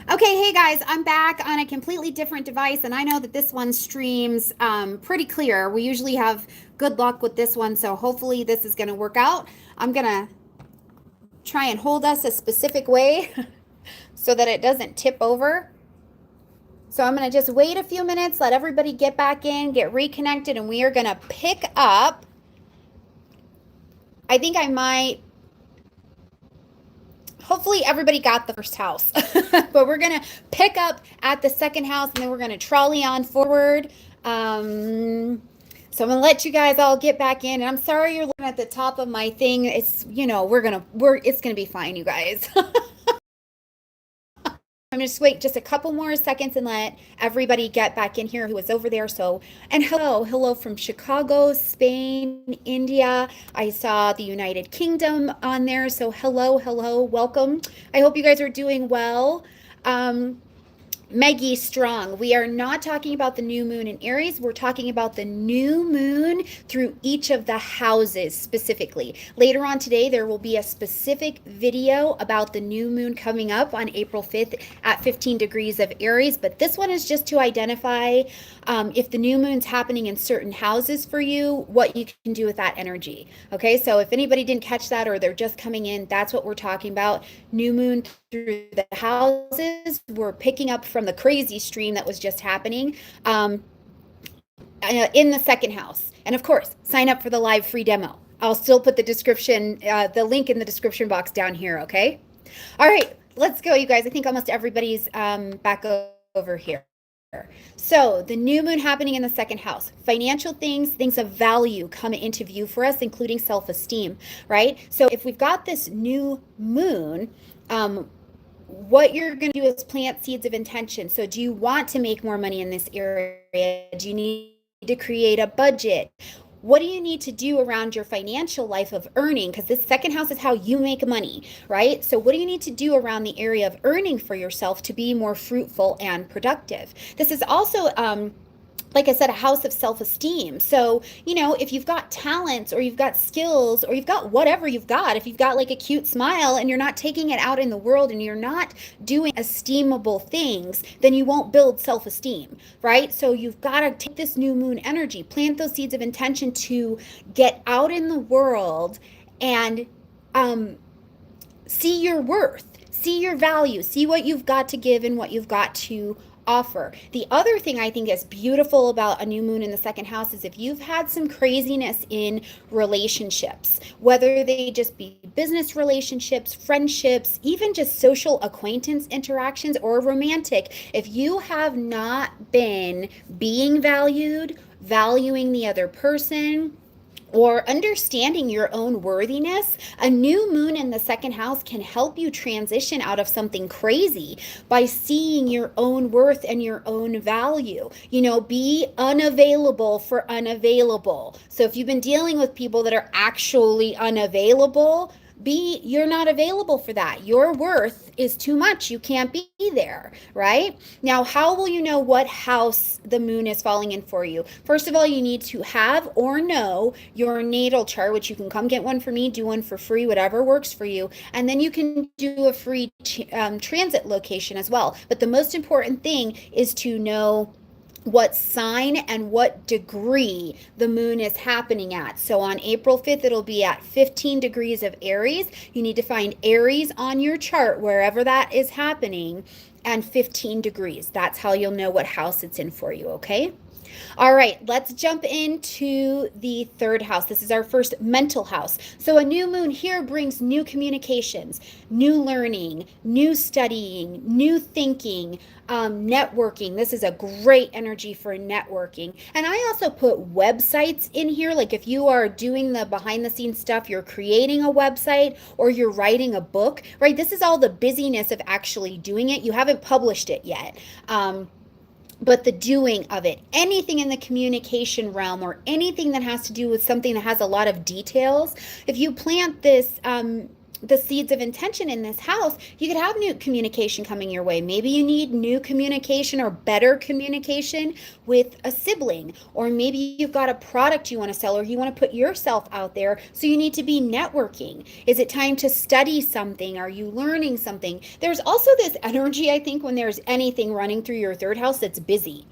Okay, hey guys, I'm back on a completely different device, and I know that this one streams pretty clear. We usually have good luck with this one, so hopefully this is going to work out. I'm going to try and hold us a specific way so that it doesn't tip over. So I'm going to just wait a few minutes, let everybody get back in, get reconnected, and we are going to pick up. I think I might hopefully everybody got the first house, but we're going to pick up at the second house, and then we're going to trolley on forward. So I'm gonna let you guys all get back in, and I'm sorry you're looking at the top of my thing. It's it's gonna be fine, you guys. I'm gonna just wait just a couple more seconds and let everybody get back in here who was over there. So, and hello from Chicago, Spain, India. I saw the United Kingdom on there. So hello, welcome. I hope you guys are doing well. Maggie Strong, we are not talking about the new moon in Aries. We're talking about the new moon through each of the houses specifically. Later on today, there will be a specific video about the new moon coming up on April 5th at 15 degrees of Aries. But this one is just to identify if the new moon's happening in certain houses for you, what you can do with that energy. Okay, so if anybody didn't catch that or they're just coming in, that's what we're talking about. New moon through the houses. We're picking up from the crazy stream that was just happening in the second house. And of course, sign up for the live free demo. I'll still put the link in the description box down here, okay? All right, let's go, you guys. I think almost everybody's back over here. So the new moon happening in the second house, financial things of value come into view for us, including self-esteem, right? So if we've got this new moon, what you're going to do is plant seeds of intention. So do you want to make more money in this area? Do you need to create a budget? What do you need to do around your financial life of earning? Because this second house is how you make money, right? So what do you need to do around the area of earning for yourself to be more fruitful and productive? This is also like I said, a house of self-esteem. So, if you've got talents or you've got skills or you've got whatever you've got, if you've got like a cute smile and you're not taking it out in the world and you're not doing esteemable things, then you won't build self-esteem, right? So you've got to take this new moon energy, plant those seeds of intention to get out in the world and see your worth, see your value, see what you've got to give and what you've got to offer. The other thing I think is beautiful about a new moon in the second house is if you've had some craziness in relationships, whether they just be business relationships, friendships, even just social acquaintance interactions or romantic, if you have not been being valued, valuing the other person, or understanding your own worthiness, a new moon in the second house can help you transition out of something crazy by seeing your own worth and your own value. Be unavailable for unavailable. So if you've been dealing with people that are actually unavailable, you're not available for that. Your worth is too much. You can't be there, right? Now, how will you know what house the moon is falling in for you? First of all, you need to have or know your natal chart, which you can come get one for me, do one for free, whatever works for you. And then you can do a free transit location as well. But the most important thing is to know what sign and what degree the moon is happening at. So on April 5th, it'll be at 15 degrees of Aries. You need to find Aries on your chart, wherever that is happening, and 15 degrees. That's how you'll know what house it's in for you, okay? All right, let's jump into the third house. This is our first mental house. So a new moon here brings new communications, new learning, new studying, new thinking, networking. This is a great energy for networking. And I also put websites in here. Like if you are doing the behind the scenes stuff, you're creating a website or you're writing a book, right? This is all the busyness of actually doing it. You haven't published it yet. But the doing of it, anything in the communication realm or anything that has to do with something that has a lot of details, if you plant this the seeds of intention in this house, you could have new communication coming your way. Maybe you need new communication or better communication with a sibling, or maybe you've got a product you want to sell, or you want to put yourself out there, so you need to be networking. Is it time to study something? Are you learning something? There's also this energy, I think, when there's anything running through your third house that's busy,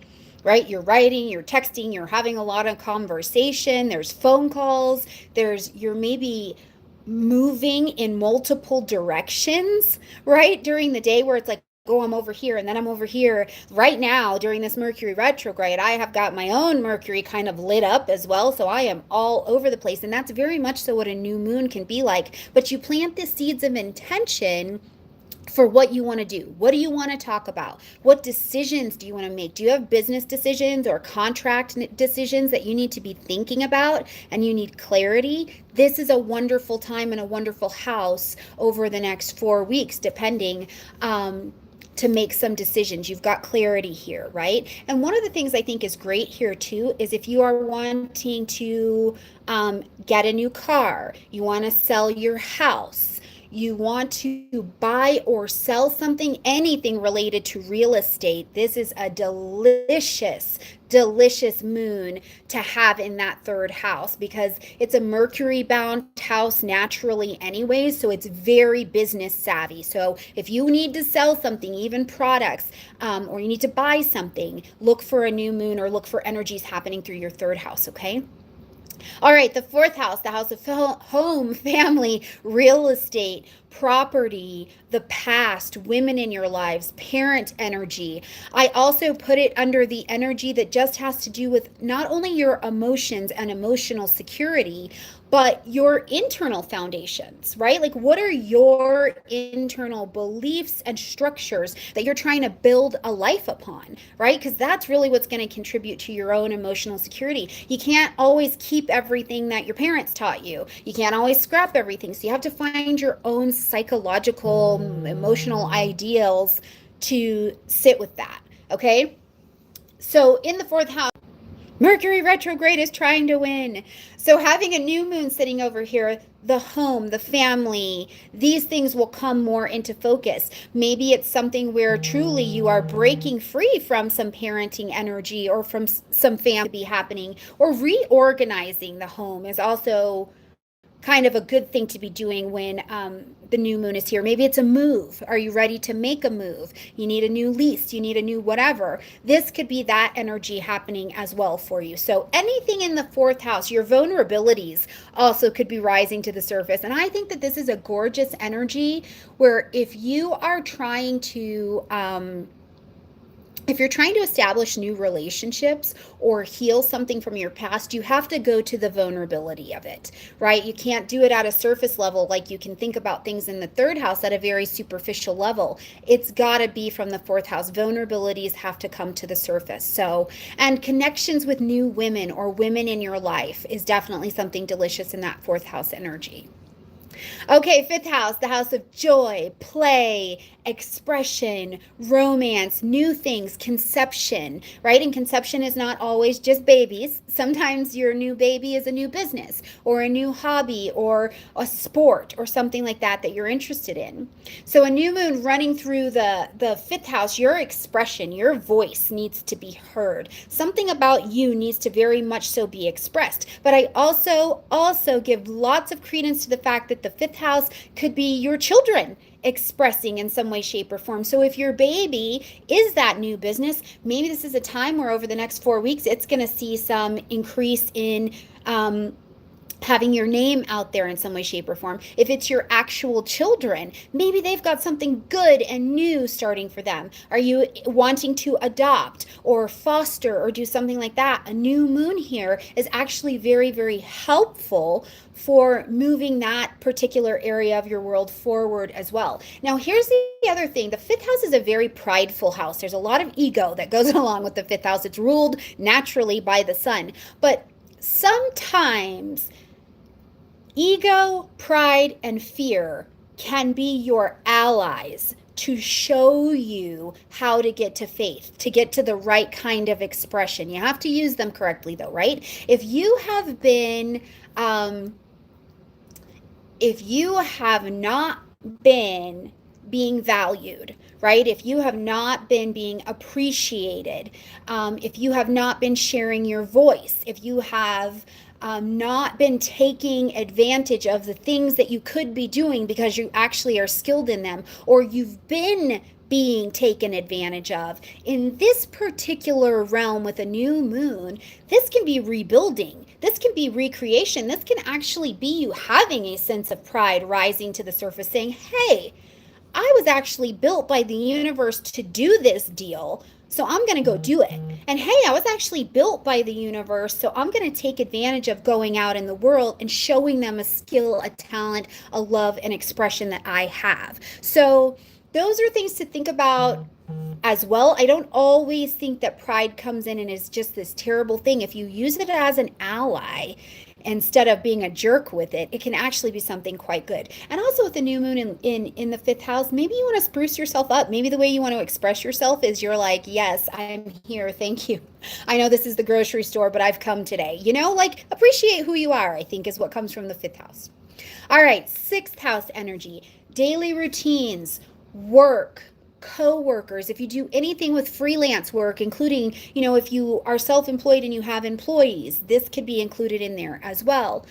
right? You're writing, you're texting, you're having a lot of conversation, there's phone calls, you're maybe moving in multiple directions, right? During the day, where it's like, oh, I'm over here and then I'm over here. Right now, during this Mercury retrograde, I have got my own Mercury kind of lit up as well. So I am all over the place. And that's very much so what a new moon can be like. But you plant the seeds of intention for what you want to do. What do you want to talk about? What decisions do you want to make? Do you have business decisions or contract decisions that you need to be thinking about and you need clarity? This is a wonderful time and a wonderful house over the next 4 weeks, depending, to make some decisions. You've got clarity here, right? And one of the things I think is great here too is if you are wanting to get a new car, you want to sell your house, you want to buy or sell something, anything related to real estate, this is a delicious, delicious moon to have in that third house, because it's a Mercury bound house naturally anyways, so it's very business savvy. So if you need to sell something, even products, or you need to buy something, look for a new moon or look for energies happening through your third house, okay? All right, the fourth house, the house of home, family, real estate, property, the past, women in your lives, parent energy. I also put it under the energy that just has to do with not only your emotions and emotional security, but your internal foundations, right? Like, what are your internal beliefs and structures that you're trying to build a life upon, right? Because that's really what's going to contribute to your own emotional security. You can't always keep everything that your parents taught you. You can't always scrap everything. So you have to find your own psychological, emotional ideals to sit with that, okay? So in the fourth house, Mercury retrograde is trying to win. So having a new moon sitting over here, the home, the family, these things will come more into focus. Maybe it's something where truly you are breaking free from some parenting energy or from some family to be happening, or reorganizing the home is also kind of a good thing to be doing when the new moon is here. Maybe it's a move. Are you ready to make a move? You need a new lease. You need a new whatever. This could be that energy happening as well for you. So anything in the fourth house, your vulnerabilities also could be rising to the surface. And I think that this is a gorgeous energy where if you are trying to if you're trying to establish new relationships or heal something from your past, you have to go to the vulnerability of it, right? You can't do it at a surface level, like you can think about things in the third house at a very superficial level. It's got to be from the fourth house. Vulnerabilities have to come to the surface. So, and connections with new women or women in your life is definitely something delicious in that fourth house energy. Okay, fifth house, the house of joy, play, expression, romance, new things, conception, right? And conception is not always just babies. Sometimes your new baby is a new business or a new hobby or a sport or something like that that you're interested in. So a new moon running through the fifth house, your expression, your voice needs to be heard. Something about you needs to very much so be expressed. But I also give lots of credence to the fact that the fifth house could be your children expressing in some way, shape, or form. So if your baby is that new business, maybe this is a time where over the next 4 weeks, it's going to see some increase in having your name out there in some way, shape, or form. If it's your actual children, maybe they've got something good and new starting for them. Are you wanting to adopt or foster or do something like that? A new moon here is actually very, very helpful for moving that particular area of your world forward as well. Now, here's the other thing. The fifth house is a very prideful house. There's a lot of ego that goes along with the fifth house. It's ruled naturally by the sun. But sometimes ego, pride, and fear can be your allies to show you how to get to faith, to get to the right kind of expression. You have to use them correctly though, right? If you have been if you have not been being valued, right? If you have not been being appreciated, if you have not been sharing your voice, if you have not been taking advantage of the things that you could be doing because you actually are skilled in them, or you've been being taken advantage of, in this particular realm with a new moon, this can be rebuilding. This can be recreation. This can actually be you having a sense of pride rising to the surface, saying, hey, I was actually built by the universe to do this deal, so I'm going to go do it. And hey, I was actually built by the universe, so I'm going to take advantage of going out in the world and showing them a skill, a talent, a love, and expression that I have. So those are things to think about as well. I don't always think that pride comes in and is just this terrible thing. If you use it as an ally instead of being a jerk with it, it can actually be something quite good. And also with the new moon in the fifth house, maybe you want to spruce yourself up. Maybe the way you want to express yourself is you're like, yes, I'm here. Thank you. I know this is the grocery store, but I've come today. You know, like appreciate who you are, I think is what comes from the fifth house. All right, sixth house energy, daily routines, work, co-workers. If you do anything with freelance work, including, if you are self-employed and you have employees, this could be included in there as well.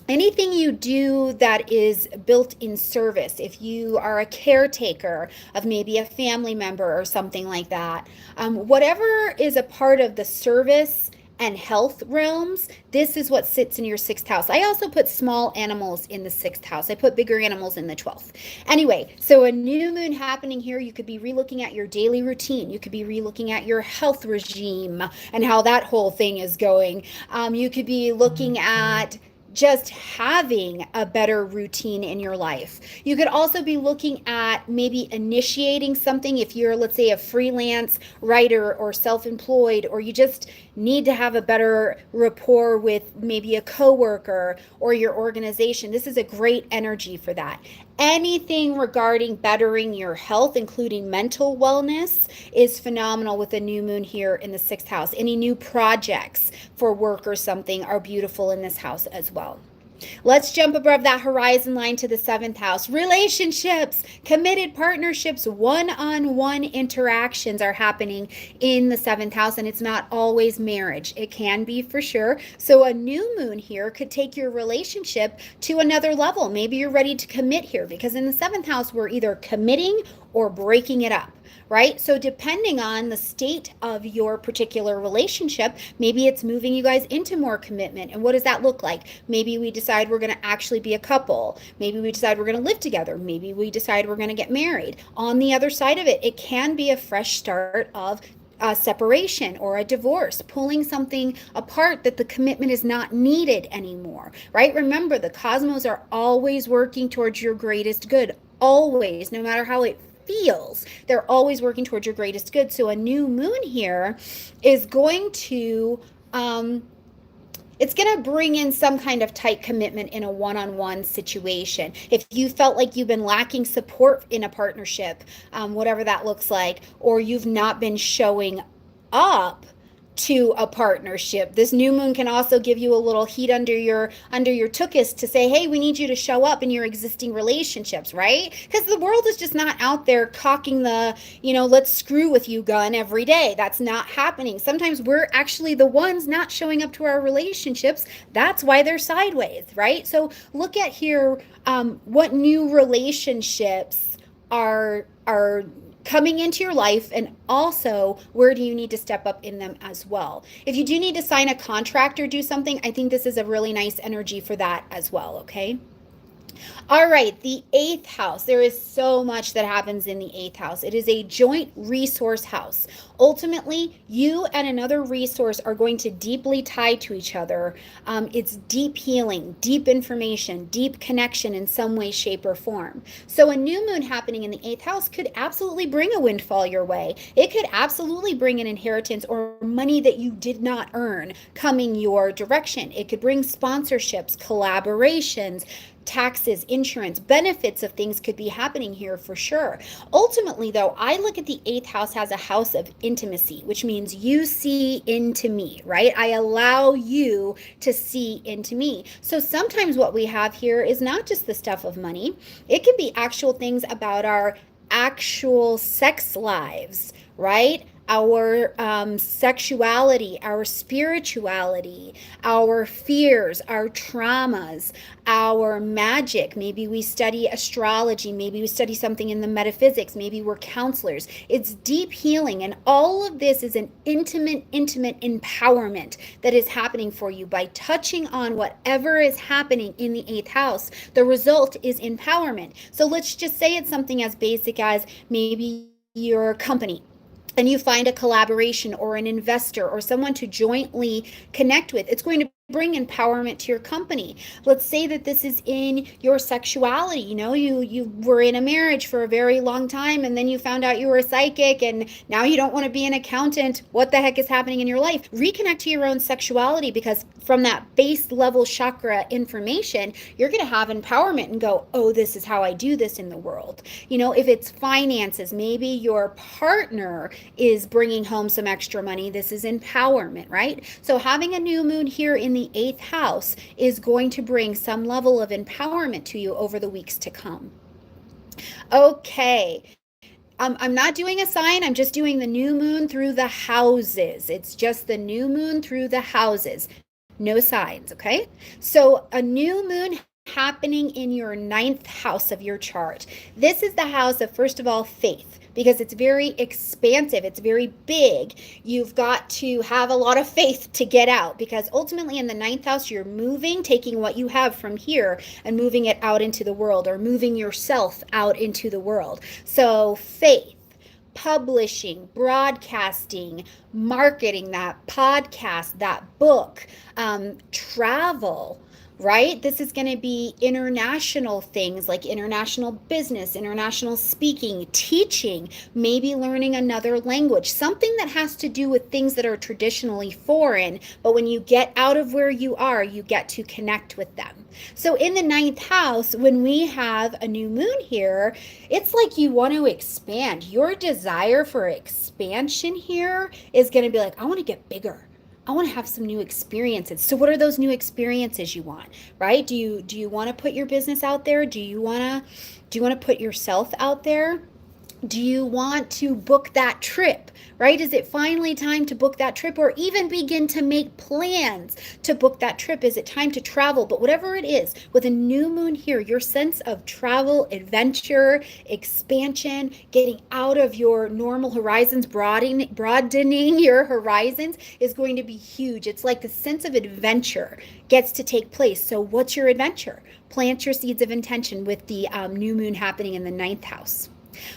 Anything you do that is built in service, if you are a caretaker of maybe a family member or something like that, whatever is a part of the service and health realms, this is what sits in your sixth house. I also put small animals in the sixth house. I put bigger animals in the 12th. Anyway, so a new moon happening here, you could be relooking at your daily routine. You could be relooking at your health regime and how that whole thing is going. You could be looking at just having a better routine in your life. You could also be looking at maybe initiating something if you're, let's say, a freelance writer or self-employed, or you just need to have a better rapport with maybe a coworker or your organization. This is a great energy for that. Anything regarding bettering your health, including mental wellness, is phenomenal with a new moon here in the sixth house. Any new projects for work or something are beautiful in this house as well. Let's jump above that horizon line to the seventh house. Relationships, committed partnerships, one-on-one interactions are happening in the seventh house, and it's not always marriage. It can be for sure. So a new moon here could take your relationship to another level. Maybe you're ready to commit here, because in the seventh house, we're either committing or breaking it up, right? So depending on the state of your particular relationship, maybe it's moving you guys into more commitment. And what does that look like? Maybe we decide we're going to actually be a couple. Maybe we decide we're going to live together. Maybe we decide we're going to get married. On the other side of it, it can be a fresh start of a separation or a divorce, pulling something apart that the commitment is not needed anymore, right? Remember, the cosmos are always working towards your greatest good, always, no matter how it feels. They're always working towards your greatest good. So a new moon here is going to it's going to bring in some kind of tight commitment in a one-on-one situation. If you felt like you've been lacking support in a partnership, whatever that looks like, or you've not been showing up to a partnership, this new moon can also give you a little heat under your tuchus to say, hey, we need you to show up in your existing relationships, right? Because the world is just not out there cocking the, let's screw with you gun every day. That's not happening. Sometimes we're actually the ones not showing up to our relationships. That's why they're sideways, right? So look at here, what new relationships are coming into your life, and also where do you need to step up in them as well. If you do need to sign a contract or do something, I think this is a really nice energy for that as well, okay? All right, the eighth house. There is so much that happens in the eighth house. It is a joint resource house. Ultimately, you and another resource are going to deeply tie to each other. It's deep healing, deep information, deep connection in some way, shape, or form. So a new moon happening in the eighth house could absolutely bring a windfall your way. It could absolutely bring an inheritance or money that you did not earn coming your direction. It could bring sponsorships, collaborations, taxes, insurance, benefits of things could be happening here for sure. Ultimately, though, I look at the 8th house as a house of intimacy, which means you see into me, right? I allow you to see into me. So sometimes what we have here is not just the stuff of money, it can be actual things about our actual sex lives, right? Our sexuality, our spirituality, our fears, our traumas, our magic. Maybe we study astrology, maybe we study something in the metaphysics, maybe we're counselors. It's deep healing, and all of this is an intimate empowerment that is happening for you by touching on whatever is happening in the 8th house. The result is empowerment. So let's just say it's something as basic as maybe your company, and you find a collaboration or an investor or someone to jointly connect with. It's going to bring empowerment to your company. Let's say that this is in your sexuality. You were in a marriage for a very long time, and then you found out you were a psychic, and now you don't want to be an accountant. What the heck is happening in your life? Reconnect to your own sexuality, because from that base level chakra information, you're going to have empowerment and go, oh, this is how I do this in the world. If it's finances, maybe your partner is bringing home some extra money. This is empowerment, right? So having a new moon here in the 8th house is going to bring some level of empowerment to you over the weeks to come. Okay. I'm not doing a sign. I'm just doing the new moon through the houses. It's just the new moon through the houses. No signs, okay? So a new moon happening in your 9th house of your chart. This is the house of, first of all, faith, because it's very expansive. It's very big. You've got to have a lot of faith to get out, because ultimately in the 9th house, you're moving, taking what you have from here and moving it out into the world, or moving yourself out into the world. So faith, publishing, broadcasting, marketing, that podcast, that book, travel, right? This is going to be international things like international business, international speaking, teaching, maybe learning another language, something that has to do with things that are traditionally foreign, but when you get out of where you are, you get to connect with them. So in the 9th house, when we have a new moon here, it's like you want to expand. Your desire for expansion here is going to be like, I want to get bigger. I want to have some new experiences. So what are those new experiences you want, right? Do you want to put your business out there? Do you want to put yourself out there? Do you want to book that trip, right? Is it finally time to book that trip, or even begin to make plans to book that trip? Is it time to travel? But whatever it is, with a new moon here, your sense of travel, adventure, expansion, getting out of your normal horizons, broadening your horizons is going to be huge. It's like the sense of adventure gets to take place. So what's your adventure? Plant your seeds of intention with the new moon happening in the 9th house.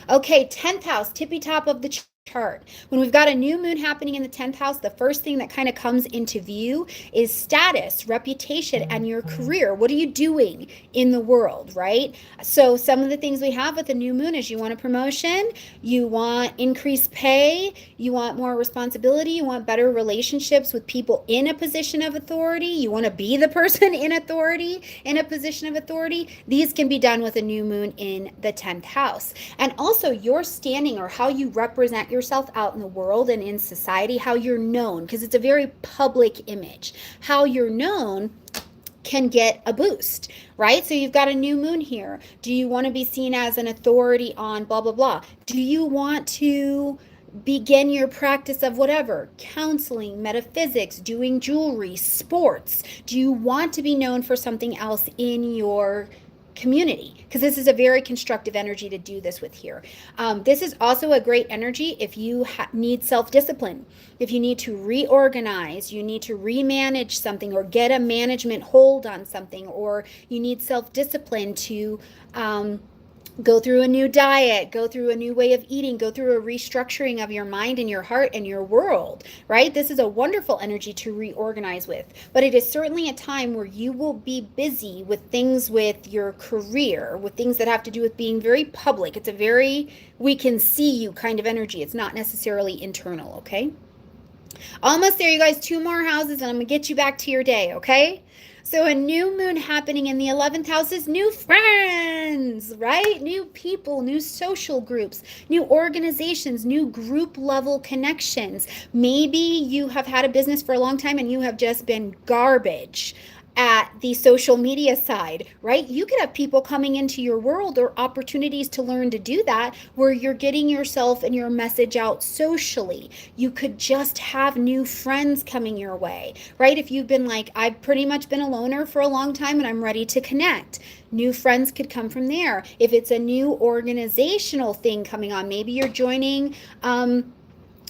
Okay, 10th house, tippy top of the chart. When we've got a new moon happening in the 10th house, the first thing that kind of comes into view is status, reputation, and your career. What are you doing in the world, right? So some of the things we have with the new moon is you want a promotion, you want increased pay, you want more responsibility, you want better relationships with people in a position of authority, you want to be the person in authority, in a position of authority. These can be done with a new moon in the 10th house. And also your standing, or how you represent yourself out in the world and in society, how you're known, because it's a very public image. How you're known can get a boost, right? So you've got a new moon here. Do you want to be seen as an authority on blah, blah, blah? Do you want to begin your practice of whatever, counseling, metaphysics, doing jewelry, sports? Do you want to be known for something else in your community? Because this is a very constructive energy to do this with here. This is also a great energy if you need self-discipline, if you need to reorganize, you need to remanage something, or get a management hold on something, or you need self-discipline to go through a new diet, go through a new way of eating, go through a restructuring of your mind and your heart and your world, right? This is a wonderful energy to reorganize with, but it is certainly a time where you will be busy with things with your career, with things that have to do with being very public. It's a very, we can see you kind of energy. It's not necessarily internal, okay? Almost there, you guys. 2 more houses and I'm going to get you back to your day, okay? So a new moon happening in the 11th house is new friends, right? New people, new social groups, new organizations, new group level connections. Maybe you have had a business for a long time and you have just been garbage at the social media side, right? You could have people coming into your world or opportunities to learn to do that where you're getting yourself and your message out socially. You could just have new friends coming your way, right? If you've been like, I've pretty much been a loner for a long time and I'm ready to connect, new friends could come from there. If it's a new organizational thing coming on, maybe you're joining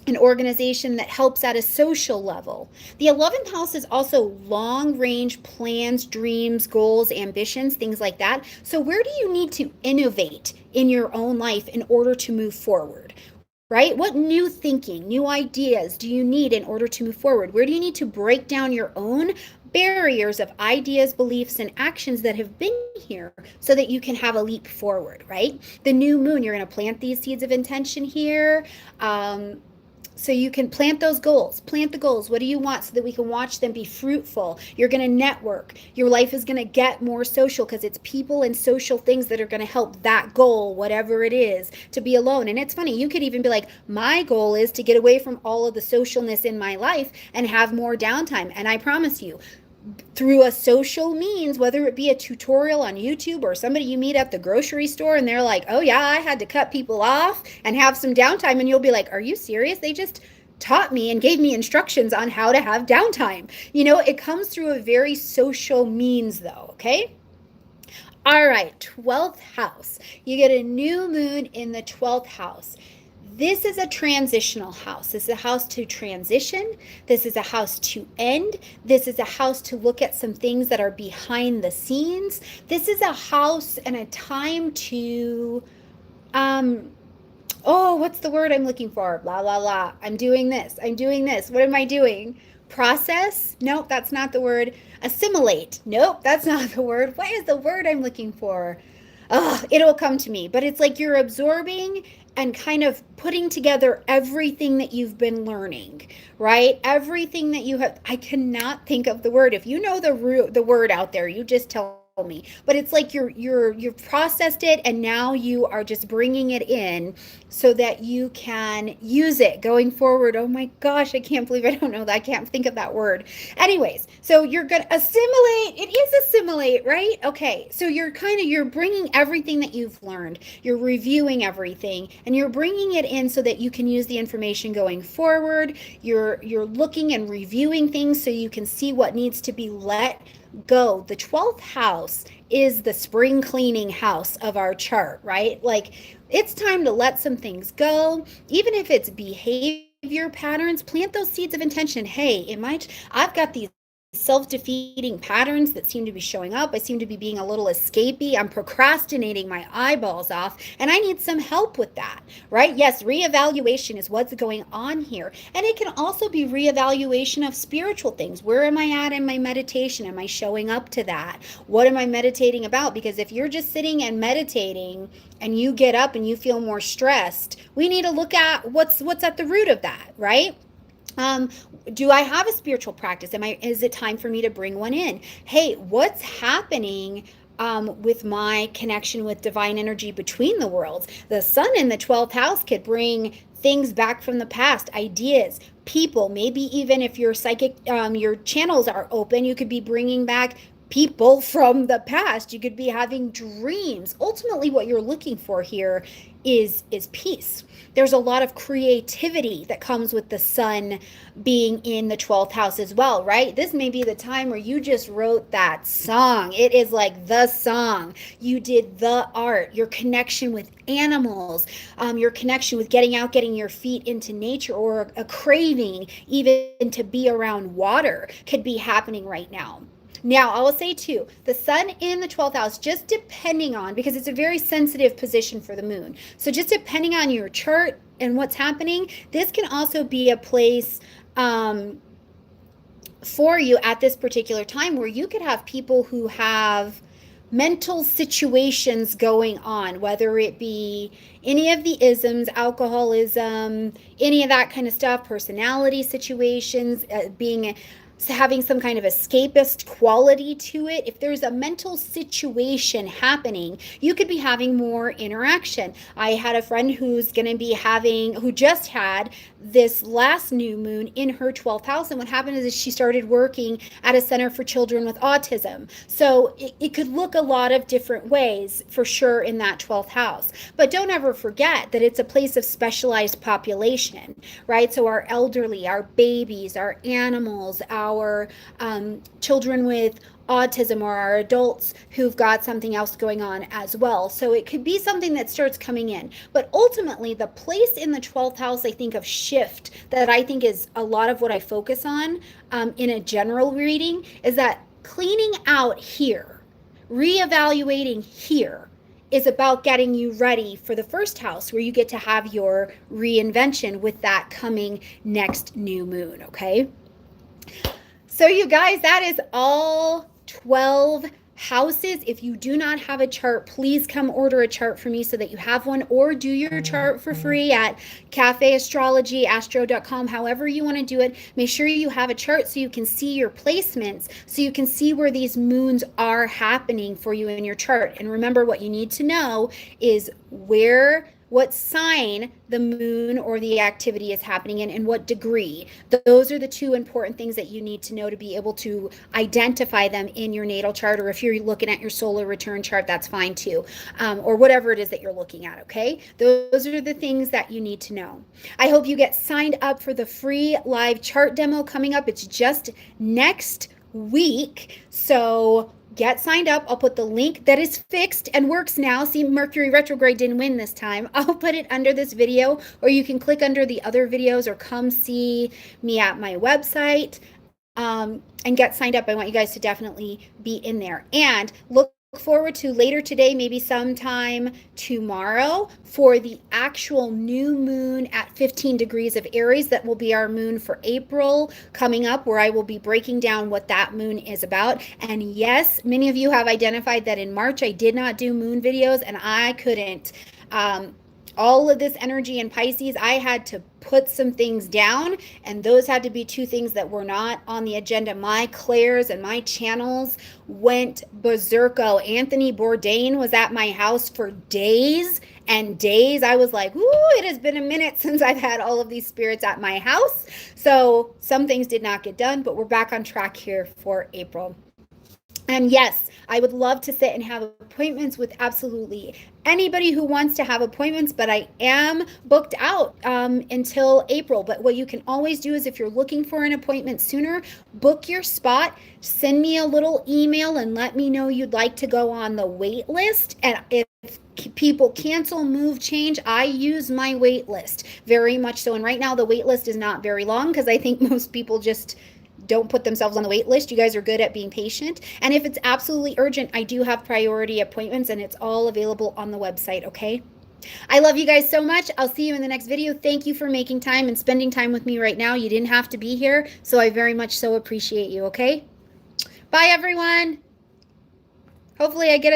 an organization that helps at a social level. The 11th house is also long range plans, dreams, goals, ambitions, things like that. So, where do you need to innovate in your own life in order to move forward? Right? What new thinking, new ideas do you need in order to move forward? Where do you need to break down your own barriers of ideas, beliefs, and actions that have been here so that you can have a leap forward, right? The new moon, you're going to plant these seeds of intention here. So you can plant those goals. Plant the goals. What do you want so that we can watch them be fruitful? You're going to network. Your life is going to get more social because it's people and social things that are going to help that goal, whatever it is, to be alone. And it's funny, you could even be like, my goal is to get away from all of the socialness in my life and have more downtime. And I promise you, through a social means, whether it be a tutorial on YouTube or somebody you meet at the grocery store and they're like, oh yeah, I had to cut people off and have some downtime. And you'll be like, are you serious? They just taught me and gave me instructions on how to have downtime. You know, it comes through a very social means though, okay? All right, 12th house. You get a new moon in the 12th house. This is a transitional house. This is a house to transition. This is a house to end. This is a house to look at some things that are behind the scenes. This is a house and a time to, what's the word I'm looking for? Blah, blah, blah. I'm doing this. I'm doing this. What am I doing? Process? Nope, that's not the word. Assimilate? Nope, that's not the word. What is the word I'm looking for? It'll come to me. But it's like you're absorbing and kind of putting together everything that you've been learning, right? Everything that you have. I cannot think of the word. If you know the word out there, you just tell me. But it's like you've processed it and now you are just bringing it in so that you can use it going forward. Oh my gosh, I can't believe I don't know that. I can't think of that word. Anyways, so you're going to assimilate. It is assimilate, right? Okay. So you're bringing everything that you've learned. You're reviewing everything and you're bringing it in so that you can use the information going forward. You're looking and reviewing things so you can see what needs to be let go. The 12th house is the spring cleaning house of our chart, right? Like it's time to let some things go, even if it's behavior patterns. Plant those seeds of intention. Hey, I've got these self-defeating patterns that seem to be showing up. I seem to be being a little escapey. I'm procrastinating my eyeballs off and I need some help with that, right? Yes, reevaluation is what's going on here. And it can also be reevaluation of spiritual things. Where am I at in my meditation? Am I showing up to that? What am I meditating about? Because if you're just sitting and meditating and you get up and you feel more stressed, we need to look at what's at the root of that, right? Do I have a spiritual practice? Is it time for me to bring one in? Hey, what's happening with my connection with divine energy between the worlds? The sun in the 12th house could bring things back from the past, ideas, people, maybe even if your psychic, your channels are open, you could be bringing back people from the past. You could be having dreams. Ultimately, what you're looking for here is peace. There's a lot of creativity that comes with the sun being in the 12th house as well, right? This may be the time where you just wrote that song. It is like the song. You did the art, your connection with animals, your connection with getting out, getting your feet into nature, or a craving even to be around water could be happening right now. Now, I will say too, the sun in the 12th house, just depending on, because it's a very sensitive position for the moon. So just depending on your chart and what's happening, this can also be a place for you at this particular time where you could have people who have mental situations going on, whether it be any of the isms, alcoholism, any of that kind of stuff, personality situations, being having some kind of escapist quality to it, if there's a mental situation happening, you could be having more interaction. I had a friend who just had this last new moon in her 12th house, and what happened is she started working at a center for children with autism. So it could look a lot of different ways for sure in that 12th house. But don't ever forget that it's a place of specialized population, right? So our elderly, our babies, our animals, our children with autism, or our adults who've got something else going on as well. So it could be something that starts coming in. But ultimately, the place in the 12th house, I think, of shift that I think is a lot of what I focus on in a general reading is that cleaning out here, reevaluating here, is about getting you ready for the first house where you get to have your reinvention with that coming next new moon, okay? So you guys, that is all 12 houses. If you do not have a chart, please come order a chart for me so that you have one, or do your chart for free at Cafe Astrology, astro.com, however you want to do it. Make sure you have a chart so you can see your placements, so you can see where these moons are happening for you in your chart. And remember, what you need to know is what sign the moon or the activity is happening in and what degree. Those are the two important things that you need to know to be able to identify them in your natal chart, or if you're looking at your solar return chart, that's fine too, or whatever it is that you're looking at, okay? Those are the things that you need to know. I hope you get signed up for the free live chart demo coming up. It's just next week, so get signed up. I'll put the link that is fixed and works now. See, Mercury retrograde didn't win this time. I'll put it under this video, or you can click under the other videos, or come see me at my website and get signed up. I want you guys to definitely be in there. And look forward to later today, maybe sometime tomorrow, for the actual new moon at 15 degrees of Aries. That will be our moon for April coming up, where I will be breaking down what that moon is about. And yes, many of you have identified that in March I did not do moon videos, and I couldn't. All of this energy in Pisces, I had to put some things down, and those had to be two things that were not on the agenda. My clairs and my channels went berserko. Anthony Bourdain was at my house for days and days. I was like, ooh, it has been a minute since I've had all of these spirits at my house. So some things did not get done, but we're back on track here for April. And yes, I would love to sit and have appointments with absolutely anybody who wants to have appointments, but I am booked out until April. But what you can always do is, if you're looking for an appointment sooner, book your spot, send me a little email and let me know you'd like to go on the wait list. And if people cancel, move, change, I use my wait list very much so. And right now the wait list is not very long, because I think most people just don't put themselves on the wait list. You guys are good at being patient. And if it's absolutely urgent, I do have priority appointments, and it's all available on the website, okay? I love you guys so much. I'll see you in the next video. Thank you for making time and spending time with me right now. You didn't have to be here, so I very much so appreciate you, okay? Bye, everyone. Hopefully I get